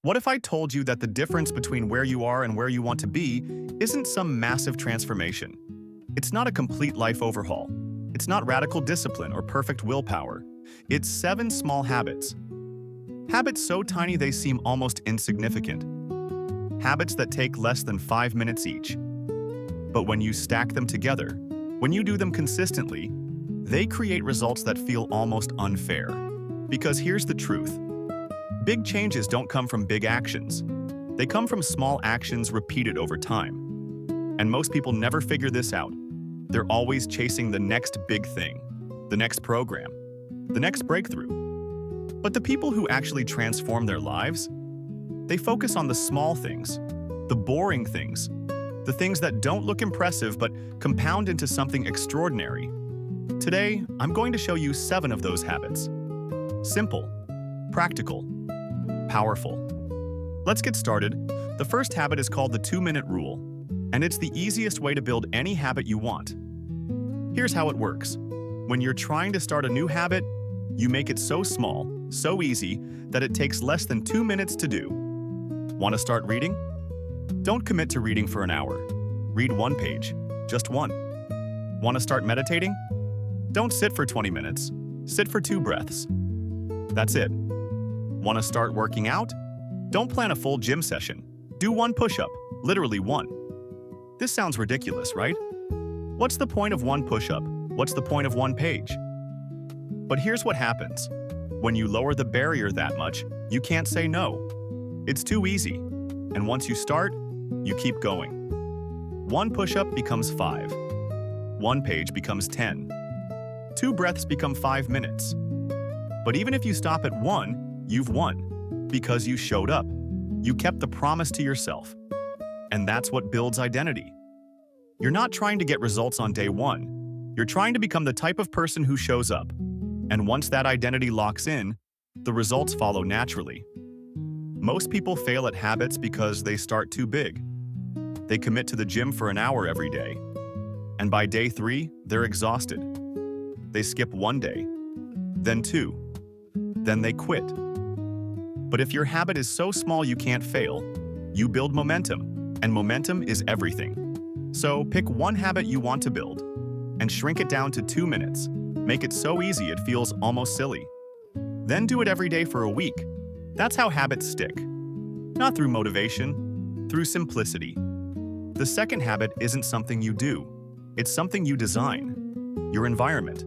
What if I told you that the difference between where you are and where you want to be isn't some massive transformation? It's not a complete life overhaul. It's not radical discipline or perfect willpower. It's 7 small habits. Habits so tiny they seem almost insignificant. Habits that take less than 5 minutes each. But when you stack them together, when you do them consistently, they create results that feel almost unfair. Because here's the truth. Big changes don't come from big actions. They come from small actions repeated over time. And most people never figure this out. They're always chasing the next big thing, the next program, the next breakthrough. But the people who actually transform their lives, they focus on the small things, the boring things, the things that don't look impressive but compound into something extraordinary. Today, I'm going to show you 7 of those habits. Simple, practical, powerful. Let's get started. The first habit is called the 2-minute rule, and it's the easiest way to build any habit you want. Here's how it works. When you're trying to start a new habit, you make it so small, so easy, that it takes less than 2 minutes to do. Want to start reading? Don't commit to reading for an hour. Read 1 page, just 1. Want to start meditating? Don't sit for 20 minutes. Sit for 2 breaths. That's it. Want to start working out? Don't plan a full gym session. Do 1 push-up, literally 1. This sounds ridiculous, right? What's the point of 1 push-up? What's the point of 1 page? But here's what happens. When you lower the barrier that much, you can't say no. It's too easy. And once you start, you keep going. 1 push-up becomes 5. 1 page becomes 10. 2 breaths become 5 minutes. But even if you stop at 1, you've won, because you showed up. You kept the promise to yourself. And that's what builds identity. You're not trying to get results on day 1. You're trying to become the type of person who shows up. And once that identity locks in, the results follow naturally. Most people fail at habits because they start too big. They commit to the gym for an hour every day. And by day 3, they're exhausted. They skip 1 day, then 2, then they quit. But if your habit is so small you can't fail, you build momentum, and momentum is everything. So pick 1 habit you want to build, and shrink it down to 2 minutes. Make it so easy it feels almost silly. Then do it every day for a week. That's how habits stick. Not through motivation, through simplicity. The second habit isn't something you do. It's something you design. Your environment.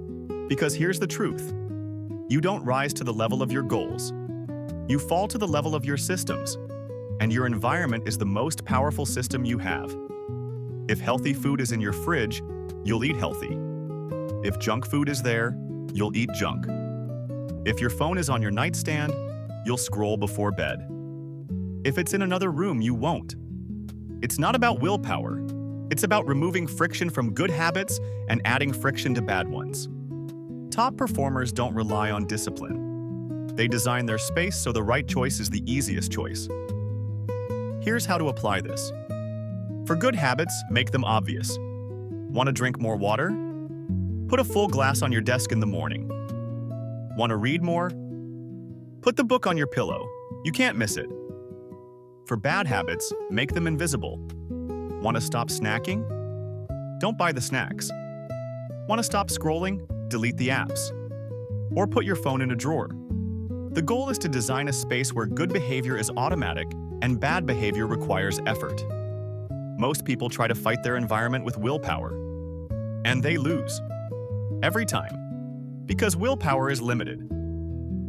Because here's the truth. You don't rise to the level of your goals. You fall to the level of your systems, and your environment is the most powerful system you have. If healthy food is in your fridge, you'll eat healthy. If junk food is there, you'll eat junk. If your phone is on your nightstand, you'll scroll before bed. If it's in another room, you won't. It's not about willpower. It's about removing friction from good habits and adding friction to bad ones. Top performers don't rely on discipline. They design their space so the right choice is the easiest choice. Here's how to apply this. For good habits, make them obvious. Want to drink more water? Put a full glass on your desk in the morning. Want to read more? Put the book on your pillow. You can't miss it. For bad habits, make them invisible. Want to stop snacking? Don't buy the snacks. Want to stop scrolling? Delete the apps. Or put your phone in a drawer. The goal is to design a space where good behavior is automatic and bad behavior requires effort. Most people try to fight their environment with willpower. And they lose. Every time. Because willpower is limited.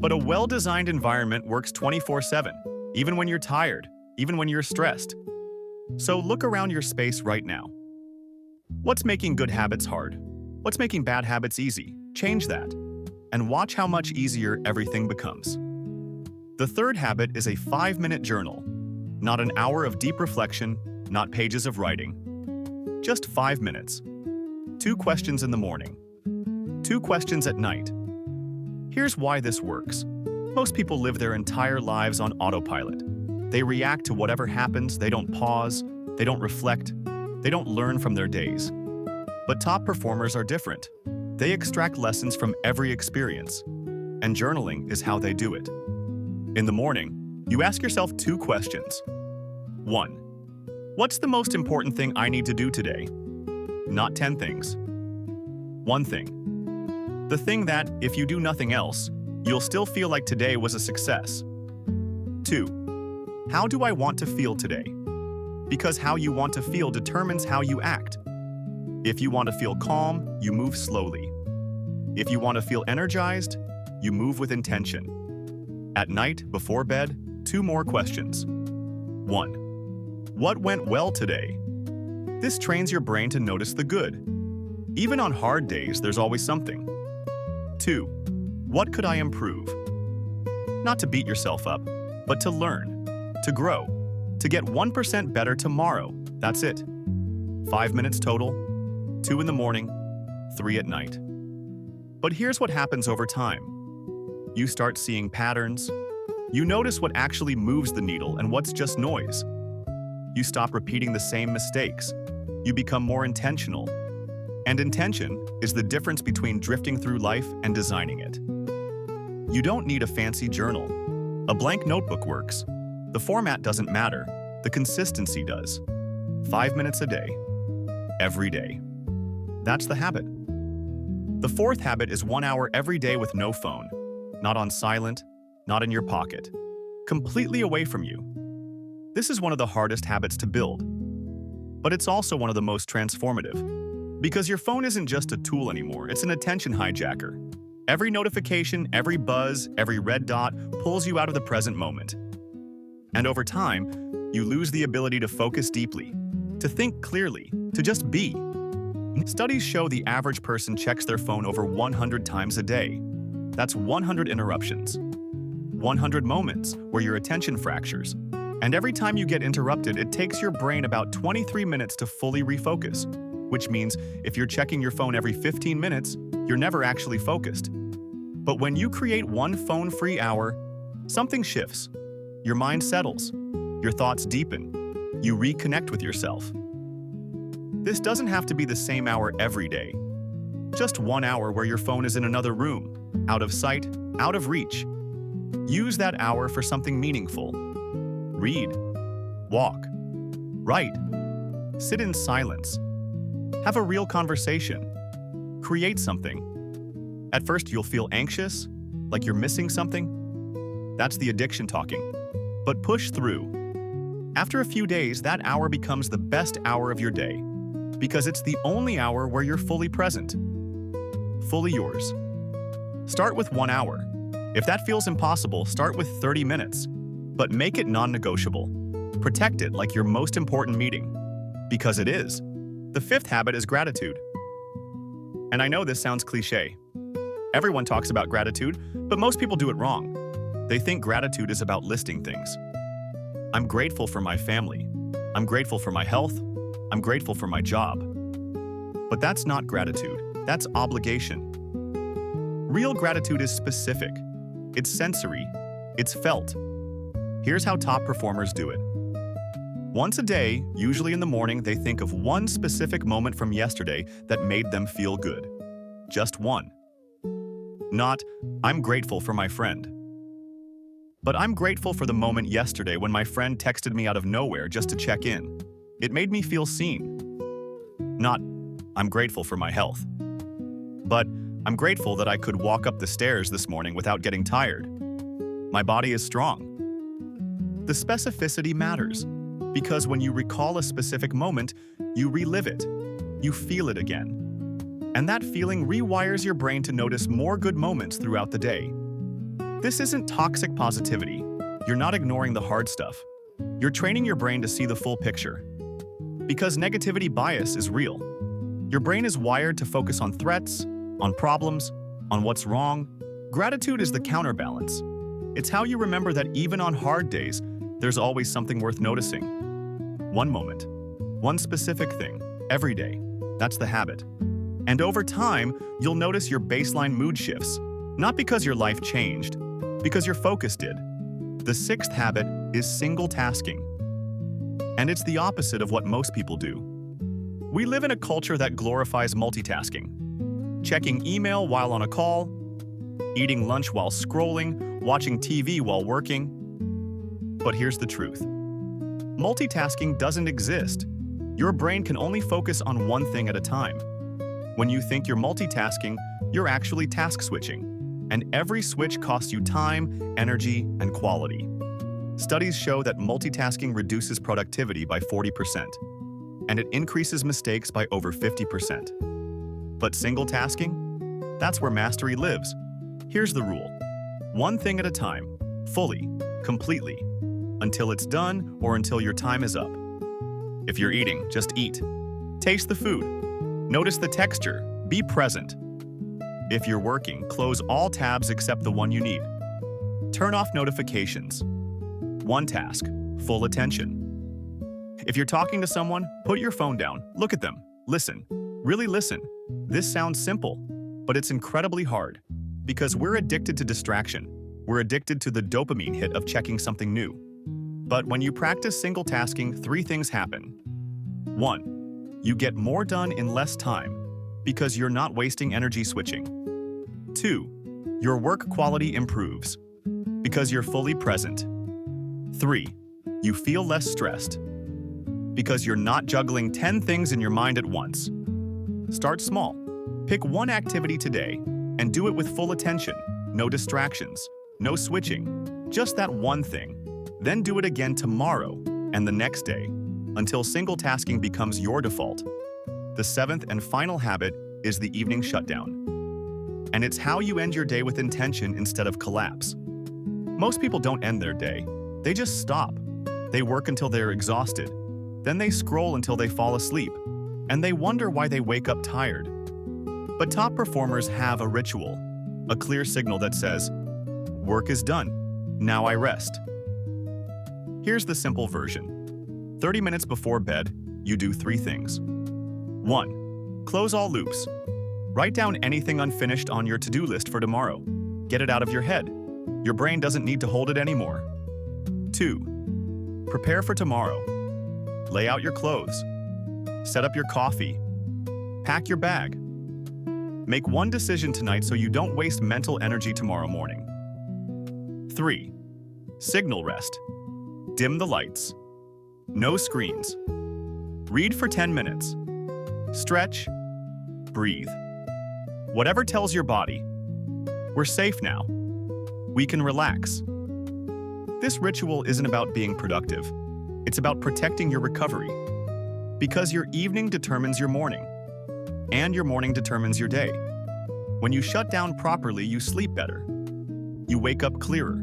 But a well-designed environment works 24/7, even when you're tired, even when you're stressed. So look around your space right now. What's making good habits hard? What's making bad habits easy? Change that. And watch how much easier everything becomes. The third habit is a 5-minute journal. Not an hour of deep reflection, not pages of writing. Just 5 minutes. 2 questions in the morning. 2 questions at night. Here's why this works. Most people live their entire lives on autopilot. They react to whatever happens, they don't pause, they don't reflect, they don't learn from their days. But top performers are different. They extract lessons from every experience, and journaling is how they do it. In the morning, You ask yourself 2 questions. 1. What's the most important thing I need to do today? Not 10 things. 1 thing. The thing that, if you do nothing else, you'll still feel like today was a success. 2. How do I want to feel today? Because how you want to feel determines how you act. If you want to feel calm, you move slowly. If you want to feel energized, you move with intention. At night, before bed, 2 more questions. 1. What went well today? This trains your brain to notice the good. Even on hard days, there's always something. 2. What could I improve? Not to beat yourself up, but to learn, to grow, to get 1% better tomorrow. That's it. 5 minutes total, 2 in the morning, 3 at night. But here's what happens over time. You start seeing patterns. You notice what actually moves the needle and what's just noise. You stop repeating the same mistakes. You become more intentional. And intention is the difference between drifting through life and designing it. You don't need a fancy journal. A blank notebook works. The format doesn't matter. The consistency does. 5 minutes a day. Every day. That's the habit. The 4th habit is 1 hour every day with no phone. Not on silent, not in your pocket. Completely away from you. This is one of the hardest habits to build. But it's also one of the most transformative. Because your phone isn't just a tool anymore, it's an attention hijacker. Every notification, every buzz, every red dot pulls you out of the present moment. And over time, you lose the ability to focus deeply, to think clearly, to just be. Studies show the average person checks their phone over 100 times a day. That's 100 interruptions. 100 moments where your attention fractures. And every time you get interrupted, it takes your brain about 23 minutes to fully refocus. Which means if you're checking your phone every 15 minutes, you're never actually focused. But when you create 1 phone-free hour, something shifts. Your mind settles. Your thoughts deepen. You reconnect with yourself. This doesn't have to be the same hour every day. Just 1 hour where your phone is in another room, out of sight, out of reach. Use that hour for something meaningful. Read, walk, write, sit in silence. Have a real conversation. Create something. At first, you'll feel anxious, like you're missing something. That's the addiction talking. But push through. After a few days, that hour becomes the best hour of your day, because it's the only hour where you're fully present. Fully yours. Start with 1 hour. If that feels impossible, start with 30 minutes. But make it non-negotiable. Protect it like your most important meeting. Because it is. The 5th habit is gratitude. And I know this sounds cliché. Everyone talks about gratitude, but most people do it wrong. They think gratitude is about listing things. I'm grateful for my family. I'm grateful for my health. I'm grateful for my job. But that's not gratitude. That's obligation. Real gratitude is specific. It's sensory. It's felt. Here's how top performers do it. Once a day, usually in the morning, they think of 1 specific moment from yesterday that made them feel good. Just 1. Not, I'm grateful for my friend. But I'm grateful for the moment yesterday when my friend texted me out of nowhere just to check in. It made me feel seen. Not, I'm grateful for my health. But I'm grateful that I could walk up the stairs this morning without getting tired. My body is strong. The specificity matters, because when you recall a specific moment, you relive it. You feel it again. And that feeling rewires your brain to notice more good moments throughout the day. This isn't toxic positivity. You're not ignoring the hard stuff. You're training your brain to see the full picture. Because negativity bias is real. Your brain is wired to focus on threats, on problems, on what's wrong. Gratitude is the counterbalance. It's how you remember that even on hard days, there's always something worth noticing. 1 moment, 1 specific thing, every day. That's the habit. And over time, you'll notice your baseline mood shifts. Not because your life changed, because your focus did. The 6th habit is single tasking. And it's the opposite of what most people do. We live in a culture that glorifies multitasking. Checking email while on a call, eating lunch while scrolling, watching TV while working. But here's the truth. Multitasking doesn't exist. Your brain can only focus on one thing at a time. When you think you're multitasking, you're actually task switching. And every switch costs you time, energy, and quality. Studies show that multitasking reduces productivity by 40%, and it increases mistakes by over 50%. But single tasking? That's where mastery lives. Here's the rule. One thing at a time, fully, completely, until it's done or until your time is up. If you're eating, just eat. Taste the food. Notice the texture. Be present. If you're working, close all tabs except the one you need. Turn off notifications. One task, full attention. If you're talking to someone, put your phone down, look at them, listen. Really listen. This sounds simple, but it's incredibly hard because we're addicted to distraction. We're addicted to the dopamine hit of checking something new. But when you practice single tasking, 3 things happen. 1. You get more done in less time because you're not wasting energy switching. 2. Your work quality improves because you're fully present. 3. You feel less stressed because you're not juggling 10 things in your mind at once. Start small. Pick one activity today and do it with full attention. No distractions, no switching, just that one thing. Then do it again tomorrow and the next day until single tasking becomes your default. The 7th and final habit is the evening shutdown. And it's how you end your day with intention instead of collapse. Most people don't end their day. They just stop. They work until they're exhausted. Then they scroll until they fall asleep. And they wonder why they wake up tired. But top performers have a ritual, a clear signal that says, "Work is done. Now I rest." Here's the simple version. 30 minutes before bed, you do 3 things. 1. Close all loops. Write down anything unfinished on your to-do list for tomorrow. Get it out of your head. Your brain doesn't need to hold it anymore. 2. Prepare for tomorrow. Lay out your clothes. Set up your coffee. Pack your bag. Make one decision tonight so you don't waste mental energy tomorrow morning. 3. Signal rest. Dim the lights. No screens. Read for 10 minutes. Stretch. Breathe. Whatever tells your body, we're safe now. We can relax. This ritual isn't about being productive. It's about protecting your recovery. Because your evening determines your morning, and your morning determines your day. When you shut down properly, you sleep better. You wake up clearer.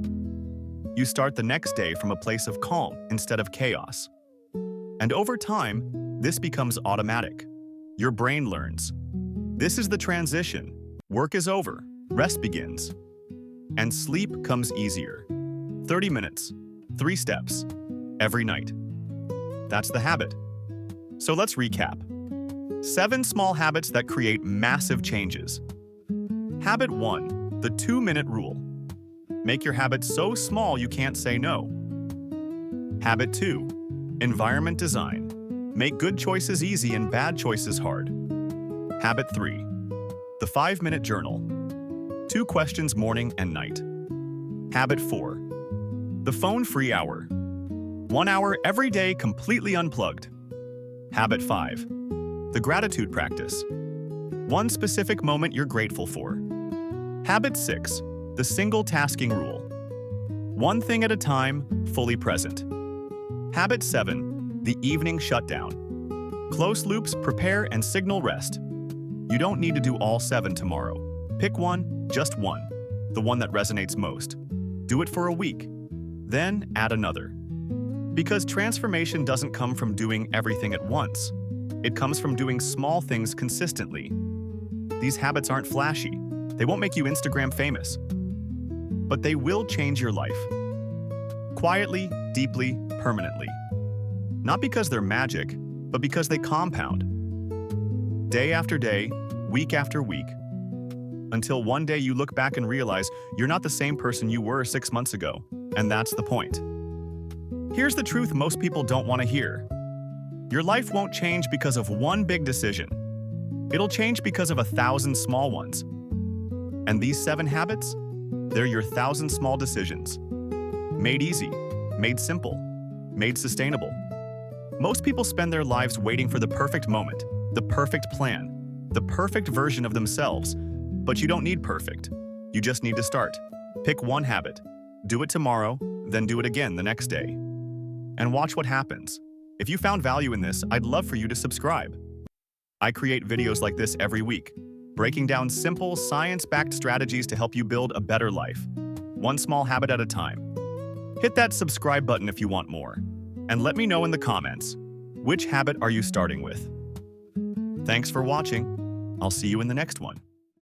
You start the next day from a place of calm instead of chaos. And over time, this becomes automatic. Your brain learns. This is the transition. Work is over. Rest begins. And sleep comes easier. 30 minutes, 3 steps, every night. That's the habit. So let's recap. 7 small habits that create massive changes. Habit 1, the 2-minute rule. Make your habit so small you can't say no. Habit 2, environment design. Make good choices easy and bad choices hard. Habit 3, the 5-minute journal. 2 questions morning and night. Habit 4, the phone-free hour. 1 hour every day completely unplugged. Habit 5, the gratitude practice. 1 specific moment you're grateful for. Habit 6, the single tasking rule. 1 thing at a time, fully present. Habit 7, the evening shutdown. Close loops, prepare, and signal rest. You don't need to do all 7 tomorrow. Pick one, just one, the one that resonates most. Do it for a week, then add another. Because transformation doesn't come from doing everything at once. It comes from doing small things consistently. These habits aren't flashy. They won't make you Instagram famous. But they will change your life. Quietly, deeply, permanently. Not because they're magic, but because they compound. Day after day, week after week. Until one day you look back and realize you're not the same person you were 6 months ago. And that's the point. Here's the truth most people don't want to hear. Your life won't change because of one big decision. It'll change because of 1,000 small ones. And these 7 habits, they're your 1,000 small decisions. Made easy, made simple, made sustainable. Most people spend their lives waiting for the perfect moment, the perfect plan, the perfect version of themselves. But you don't need perfect. You just need to start. Pick one habit. Do it tomorrow, then do it again the next day. And watch what happens. If you found value in this, I'd love for you to subscribe. I create videos like this every week, breaking down simple, science-backed strategies to help you build a better life, one small habit at a time. Hit that subscribe button if you want more, and let me know in the comments, which habit are you starting with? Thanks for watching. I'll see you in the next one.